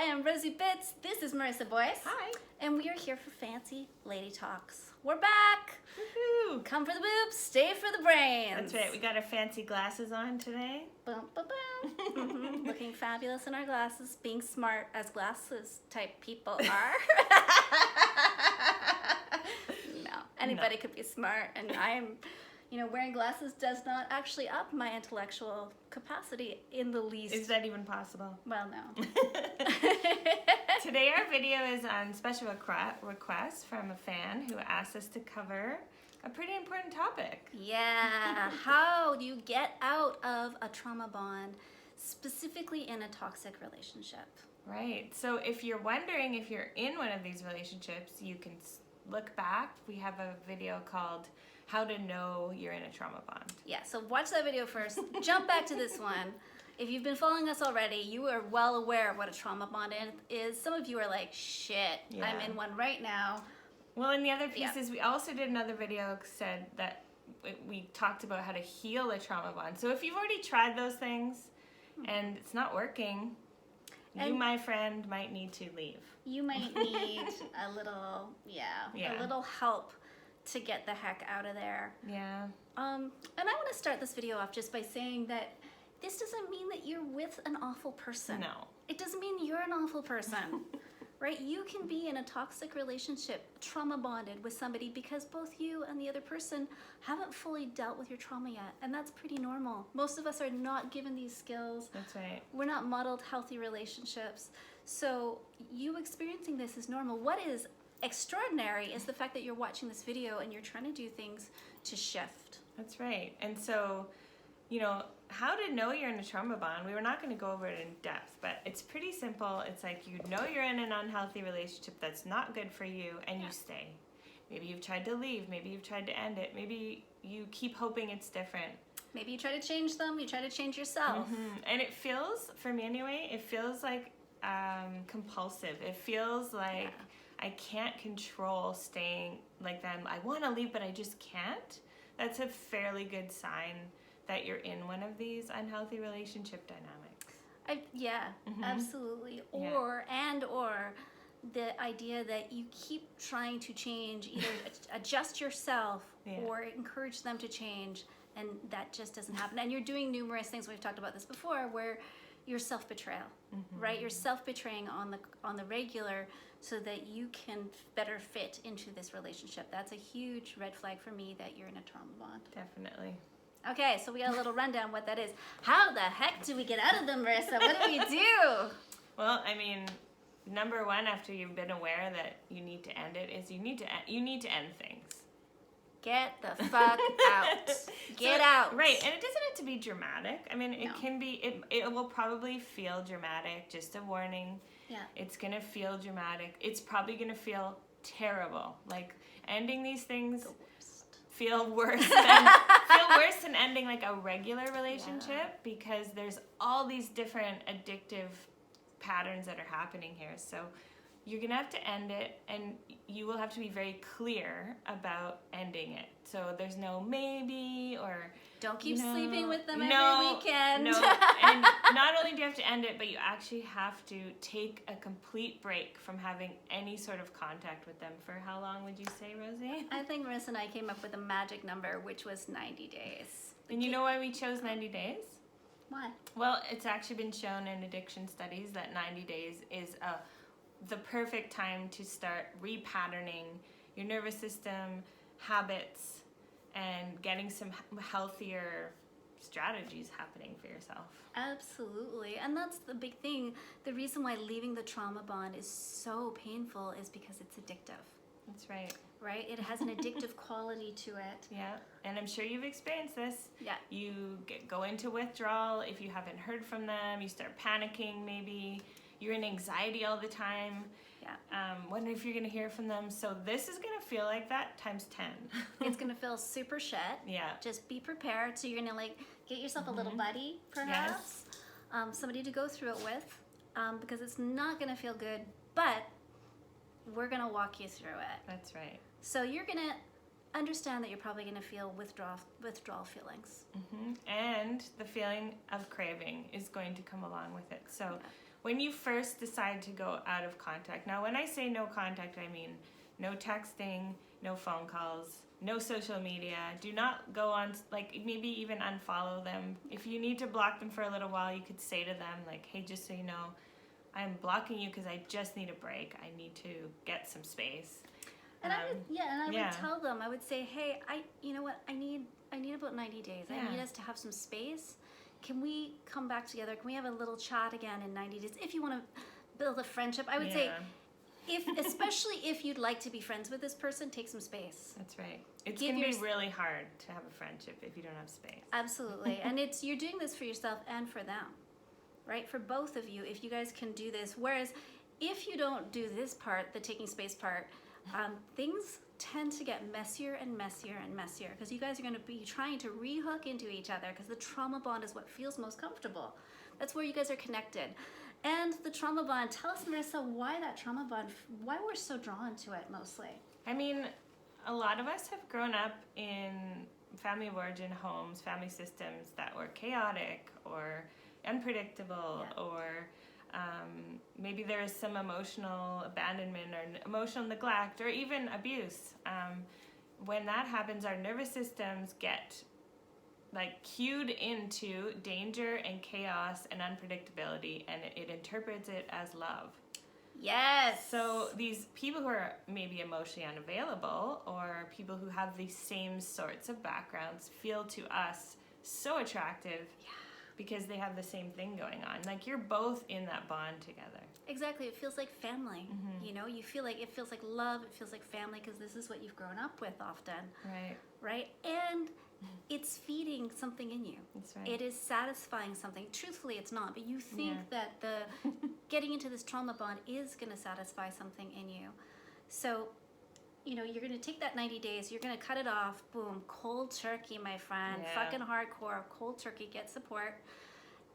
I am Rosie Bitts. This is Marissa Boyce. Hi. And we are here for Fancy Lady Talks. We're back. Woohoo. Come for the boobs, stay for the brains. That's right. We got our fancy glasses on today. Boom, boom, boom. Looking fabulous in our glasses, being smart as glasses type people are. No, anybody could be smart, and I'm, wearing glasses does not actually up my intellectual capacity in the least. Is that even possible? Well, no. Today our video is on special request from a fan who asked us to cover a pretty important topic. Yeah, how do you get out of a trauma bond, specifically in a toxic relationship? Right. So if you're wondering if you're in one of these relationships, you can look back. We have a video called How to Know You're in a Trauma Bond. Yeah, so watch that video first. Jump back to this one. If you've been following us already, you are well aware of what a trauma bond is. Some of you are like, shit, Yeah. I'm in one right now. Well, and the other piece is we also did another video said that we talked about how to heal a trauma bond. So if you've already tried those things and it's not working, you, my friend, might need to leave. You might need a little, a little help to get the heck out of there. Yeah. And I want to start this video off just by saying that this doesn't mean that you're with an awful person. No. It doesn't mean you're an awful person, right? You can be in a toxic relationship, trauma bonded with somebody because both you and the other person haven't fully dealt with your trauma yet. And that's pretty normal. Most of us are not given these skills. That's right. We're not modeled healthy relationships. So you experiencing this is normal. What is extraordinary is the fact that you're watching this video and you're trying to do things to shift. That's right. And so, how to know you're in a trauma bond, we were not going to go over it in depth, but it's pretty simple. It's like you know you're in an unhealthy relationship that's not good for you, and you stay. Maybe you've tried to leave. Maybe you've tried to end it. Maybe you keep hoping it's different. Maybe you try to change them. You try to change yourself. And it feels, for me anyway, it feels like compulsive. It feels like I can't control staying like them. I want to leave, but I just can't. That's a fairly good sign that you're in one of these unhealthy relationship dynamics. Absolutely. Or the idea that you keep trying to change, either adjust yourself or encourage them to change, and that just doesn't happen. And you're doing numerous things, we've talked about this before, where you're self-betrayal, right? You're self-betraying on the regular so that you can better fit into this relationship. That's a huge red flag for me that you're in a trauma bond. Definitely. Okay, so we got a little rundown what that is. How the heck do we get out of them, Marissa? What do we do? Well, I mean, number one, after you've been aware that you need to end it, is you need to end things. Get the fuck out. Get out. Right, and it doesn't have to be dramatic. I mean, it can be, it will probably feel dramatic, just a warning. Yeah. It's going to feel dramatic. It's probably going to feel terrible. Like, ending these things feel worse than ending like a regular relationship because there's all these different addictive patterns that are happening here. So you're gonna have to end it, and you will have to be very clear about ending it. So there's no maybe or don't keep sleeping with them every weekend. No, and not only do you have to end it, but you actually have to take a complete break from having any sort of contact with them. For how long would you say, Rosie? I think Marissa and I came up with a magic number, which was 90 days. And you know why we chose 90 days? Why? Well, it's actually been shown in addiction studies that 90 days is the perfect time to start repatterning your nervous system, habits, and getting some healthier strategies happening for yourself. Absolutely. And that's the big thing. The reason why leaving the trauma bond is so painful is because it's addictive. That's right. Right? It has an addictive quality to it. Yeah. And I'm sure you've experienced this. Yeah. You go into withdrawal. If you haven't heard from them, you start panicking maybe. You're in anxiety all the time. Yeah. Wondering if you're going to hear from them. So this is going to feel like that times 10. It's going to feel super shit. Yeah. Just be prepared. So you're going to get yourself a little buddy, perhaps. Yes. Somebody to go through it with, because it's not going to feel good, but we're going to walk you through it. That's right. So you're going to understand that you're probably going to feel withdrawal feelings. And the feeling of craving is going to come along with it. So when you first decide to go out of contact. Now, when I say no contact, I mean no texting, no phone calls, no social media. Do not go on, like, maybe even unfollow them. If you need to block them for a little while, you could say to them, like, hey, just so you know, I'm blocking you because I just need a break. I need to get some space. And I would tell them, I would say, hey, you know what, I need about 90 days. Yeah. I need us to have some space. Can we come back together? Can we have a little chat again in 90 days? If you want to build a friendship, I would say, especially if you'd like to be friends with this person, take some space. That's right. It's going to be really hard to have a friendship if you don't have space. Absolutely. And you're doing this for yourself and for them, right? For both of you, if you guys can do this. Whereas if you don't do this part, the taking space part, things tend to get messier and messier and messier because you guys are going to be trying to rehook into each other because the trauma bond is what feels most comfortable. That's where you guys are connected. And the trauma bond, tell us, Marissa, why that trauma bond, why we're so drawn to it mostly. I mean, a lot of us have grown up in family of origin homes, family systems that were chaotic or unpredictable, or maybe there is some emotional abandonment or emotional neglect or even abuse. When that happens, our nervous systems get like cued into danger and chaos and unpredictability, and it interprets it as love. Yes. So these people who are maybe emotionally unavailable or people who have these same sorts of backgrounds feel to us so attractive. Because they have the same thing going on. Like, you're both in that bond together. Exactly. It feels like family. You know, you feel like it feels like love. It feels like family because this is what you've grown up with often. Right. Right? And it's feeding something in you. That's right. It is satisfying something. Truthfully, it's not. But you think that the getting into this trauma bond is going to satisfy something in you. So, you know, you're going to take that 90 days, you're going to cut it off, boom, cold turkey, my friend, fucking hardcore, cold turkey, get support,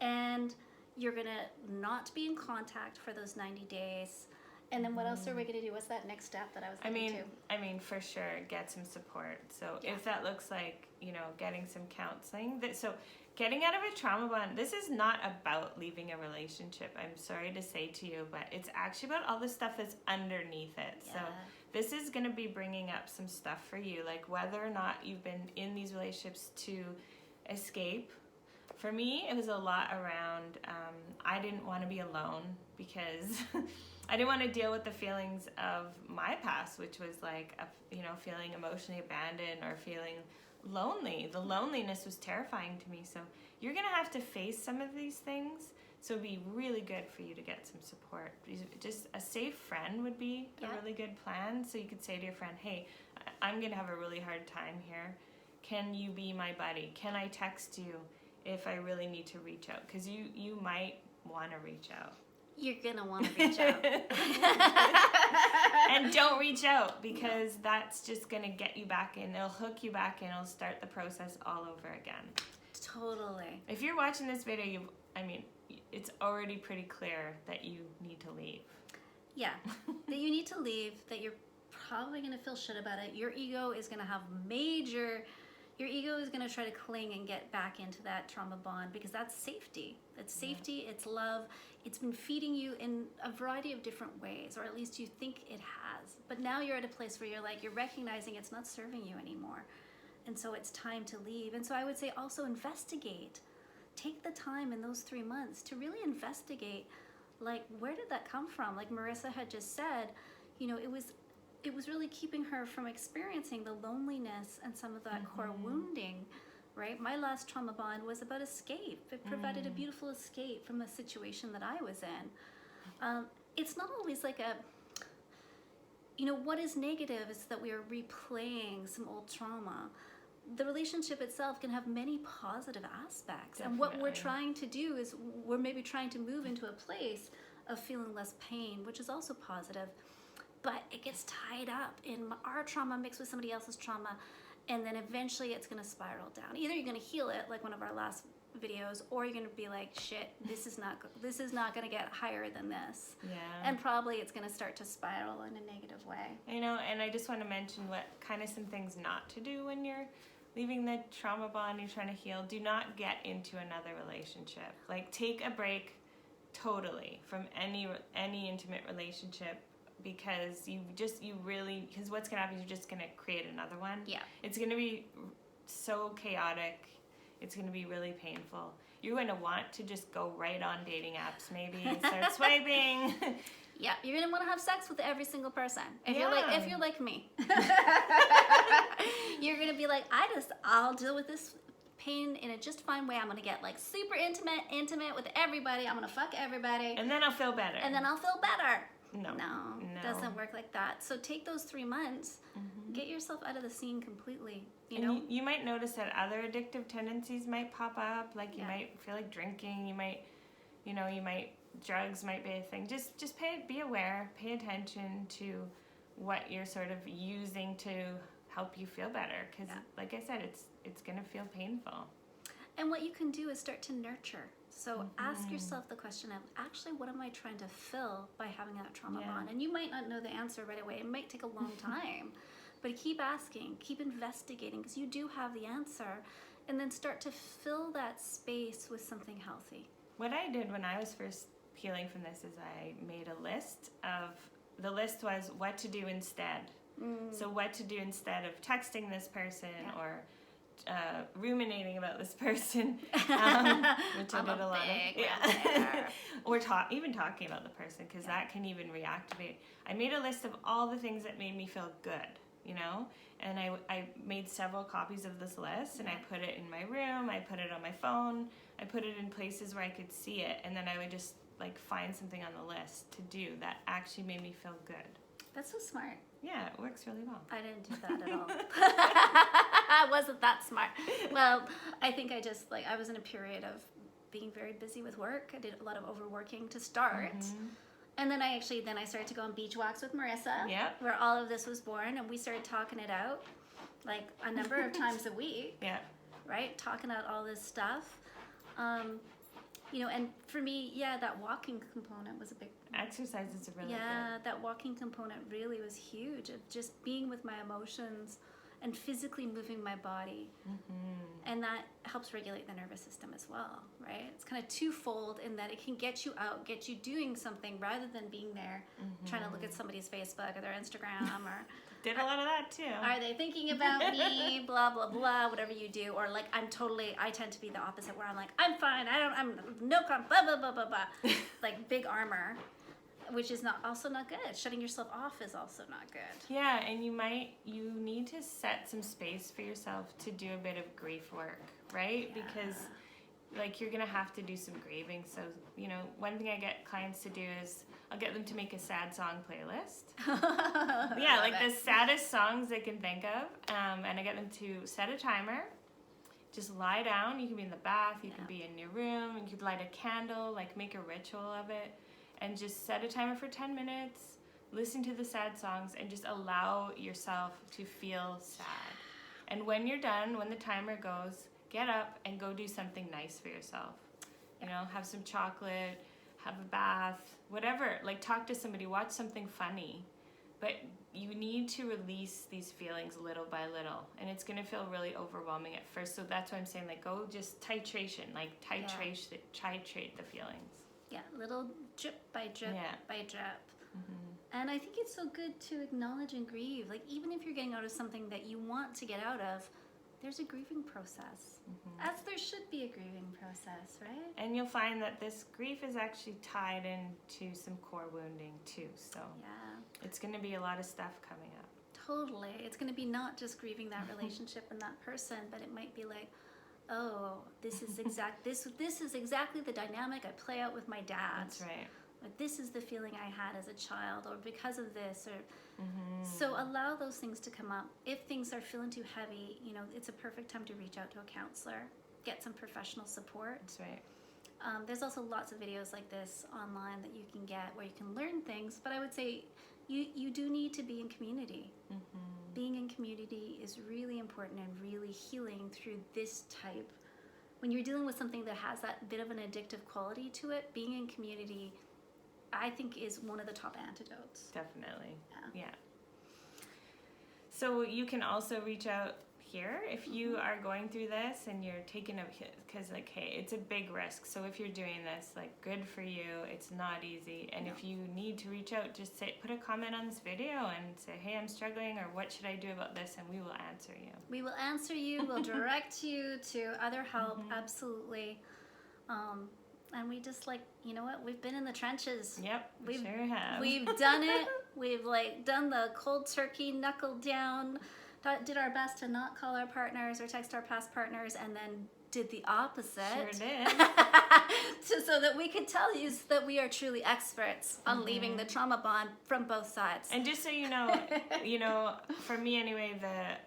and you're going to not be in contact for those 90 days, and then what else are we going to do? What's that next step that I was thinking I mean, for sure, get some support. So if that looks like, you know, getting some counseling, so getting out of a trauma bond, this is not about leaving a relationship, I'm sorry to say to you, but it's actually about all the stuff that's underneath it. So this is going to be bringing up some stuff for you, like whether or not you've been in these relationships to escape. For me, it was a lot around, I didn't want to be alone because I didn't want to deal with the feelings of my past, which was like, feeling emotionally abandoned or feeling lonely. The loneliness was terrifying to me. So you're going to have to face some of these things. So it'd be really good for you to get some support. Just a safe friend would be a really good plan. So you could say to your friend, hey, I'm going to have a really hard time here. Can you be my buddy? Can I text you if I really need to reach out? Because you might want to reach out. You're going to want to reach out. And don't reach out because that's just going to get you back in. It'll hook you back in. It'll start the process all over again. Totally. If you're watching this video, it's already pretty clear that you need to leave. Yeah. That you need to leave, that you're probably going to feel shit about it. Your ego is going to have your ego is going to try to cling and get back into that trauma bond because that's safety. It's safety, it's love. It's been feeding you in a variety of different ways, or at least you think it has. But now you're at a place where you're recognizing it's not serving you anymore. And so it's time to leave. And so I would say also investigate. Take the time in those 3 months to really investigate, like, where did that come from? Like Marissa had just said, you know, it was really keeping her from experiencing the loneliness and some of that core wounding, right? My last trauma bond was about escape. It provided a beautiful escape from a situation that I was in. It's not always like what is negative is that we are replaying some old trauma. The relationship itself can have many positive aspects. Definitely. And what we're trying to do is we're maybe trying to move into a place of feeling less pain, which is also positive. But it gets tied up in our trauma mixed with somebody else's trauma, and then eventually it's going to spiral down. Either you're going to heal it, like one of our last videos, or you're going to be like, shit, this is not going to get higher than this. Yeah. And probably it's going to start to spiral in a negative way. And I just want to mention what kind of some things not to do when you're leaving the trauma bond, you're trying to heal. Do not get into another relationship. Like, take a break. totally from any intimate relationship, because because what's gonna happen is you're just gonna create another one. Yeah. It's gonna be so chaotic. It's gonna be really painful. You're gonna want to just go right on dating apps, maybe, and start swiping. Yeah, you're gonna want to have sex with every single person. If you're like me, you're gonna be like, I'll deal with this pain in a just fine way. I'm gonna get like super intimate with everybody. I'm gonna fuck everybody, and then I'll feel better. and then I'll feel better. No, it doesn't work like that. So take those 3 months, get yourself out of the scene completely. You might notice that other addictive tendencies might pop up. Like you might feel like drinking. You might drugs might be a thing. Just be aware. Pay attention to what you're sort of using to help you feel better. Because, like I said, it's gonna feel painful. And what you can do is start to nurture. So ask yourself the question of, actually, what am I trying to fill by having that trauma bond? And you might not know the answer right away. It might take a long time. But keep asking, keep investigating, because you do have the answer. And then start to fill that space with something healthy. What I did when I was first healing from this is I made a list the list was what to do instead. So what to do instead of texting this person or ruminating about this person, which I did a lot of. Or even talking about the person, because that can even reactivate. I made a list of all the things that made me feel good, and I made several copies of this list, and I put it in my room, I put it on my phone, I put it in places where I could see it, and then I would just like find something on the list to do that actually made me feel good. That's so smart. Yeah, it works really well. I didn't do that at all. I wasn't that smart. Well, I think I was in a period of being very busy with work. I did a lot of overworking to start. And then I started to go on beach walks with Marissa, where all of this was born, and we started talking it out like a number of times a week. Yeah. Right? Talking out all this stuff. And for me, that walking component was a big... Exercise is really good. Yeah, that walking component really was huge, of just being with my emotions and physically moving my body. And that helps regulate the nervous system as well, right? It's kind of twofold in that it can get you out, get you doing something rather than being there trying to look at somebody's Facebook or their Instagram or... Did a lot of that too. Are they thinking about me? Blah, blah, blah, whatever you do. Or like, I tend to be the opposite where I'm like, I'm fine. I'm no blah, blah, blah, blah, blah. Like big armor, which is also not good. Shutting yourself off is also not good. Yeah, and you need to set some space for yourself to do a bit of grief work, right? Yeah. Because like you're gonna have to do some grieving. So, one thing I get clients to do is I'll get them to make a sad song playlist. Yeah, like the saddest songs they can think of. And I get them to set a timer. Just lie down. You can be in the bath. You can be in your room. You could light a candle, like make a ritual of it. And just set a timer for 10 minutes. Listen to the sad songs and just allow yourself to feel sad. And when you're done, when the timer goes, get up and go do something nice for yourself. Have some chocolate, have a bath, whatever. Like talk to somebody, watch something funny. But you need to release these feelings little by little. And it's going to feel really overwhelming at first. So that's why I'm saying, like, go just titration, like titrate the feelings. Yeah, little drip by drip by drip. And I think it's so good to acknowledge and grieve. Like, even if you're getting out of something that you want to get out of, there's a grieving process. As there should be a grieving process, right? And you'll find that this grief is actually tied into some core wounding too. So it's going to be a lot of stuff coming up. Totally. It's going to be not just grieving that relationship and that person, but it might be like, oh, this is exactly the dynamic I play out with my dad. That's right. Like, this is the feeling I had as a child, or because of this, or so allow those things to come up. If things are feeling too heavy, it's a perfect time to reach out to a counselor, get some professional support. That's right. There's also lots of videos like this online that you can get where you can learn things, but I would say you do need to be in community. Being in community is really important and really healing through this type. When you're dealing with something that has that bit of an addictive quality to it, being in community, I think, is one of the top antidotes. Definitely. Yeah. So you can also reach out here. If you are going through this and you're taking a hit, because like, hey, it's a big risk. So if you're doing this, like, good for you. It's not easy. And if you need to reach out, just put a comment on this video and say, hey, I'm struggling, or what should I do about this? And we will answer you. We will answer you. We'll direct you to other help. Absolutely. And we just, like, you know what? We've been in the trenches. Yep, we sure have. We've done it. We've, like, done the cold turkey, knuckled down, did our best to not call our partners or text our past partners, and then did the opposite. Sure did. So that we could tell you that we are truly experts on leaving the trauma bond from both sides. And just so you know, for me anyway,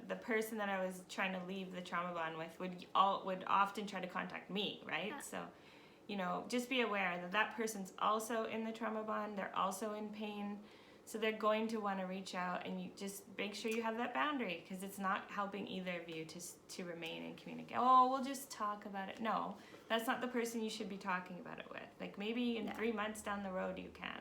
the person that I was trying to leave the trauma bond with would often try to contact me, right? Yeah. So, you know, just be aware that that person's also in the trauma bond. They're also in pain. So they're going to want to reach out, and you just make sure you have that boundary, because it's not helping either of you to remain and communicate. Oh, we'll just talk about it. No, that's not the person you should be talking about it with. Like, maybe in 3 months down the road you can.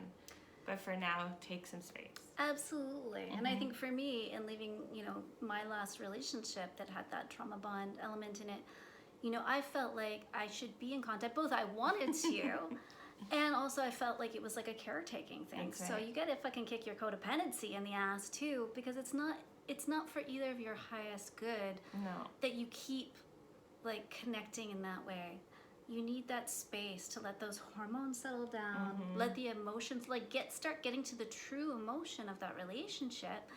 But for now, take some space. Absolutely. And I think for me, in leaving, you know, my last relationship that had that trauma bond element in it, you know, I felt like I should be in contact. Both I wanted to, and also I felt like it was like a caretaking thing. That's So right. you gotta fucking kick your codependency in the ass too, because it's not for either of your highest good No. that you keep, like, connecting in that way. You need that space to let those hormones settle down, let the emotions, like, start getting to the true emotion of that relationship,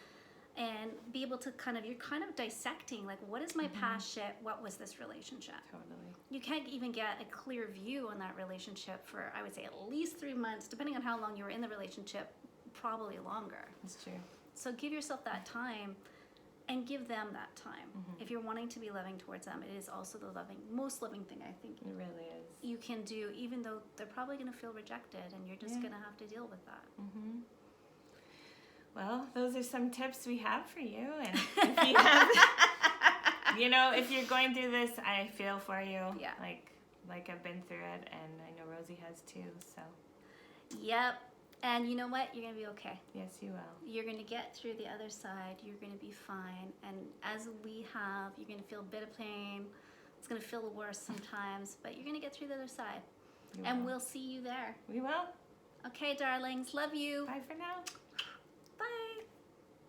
and be able to you're kind of dissecting, like, what is my past shit, what was this relationship? Totally. You can't even get a clear view on that relationship for, I would say, at least 3 months, depending on how long you were in the relationship, probably longer. That's true. So give yourself that time, and give them that time. If you're wanting to be loving towards them, it is also the most loving thing, I think, It really is. you can do, even though they're probably going to feel rejected, and you're just going to have to deal with that. Well, those are some tips we have for you. And if you have, you know, if you're going through this, I feel for you. Yeah. Like I've been through it, and I know Rosie has too. So. Yep. And you know what? You're going to be okay. Yes, you will. You're going to get through the other side. You're going to be fine. And as we have, you're going to feel a bit of pain. It's going to feel worse sometimes, but you're going to get through the other side. You And will. we'll see you there. We will. Okay, darlings. Love you. Bye for now.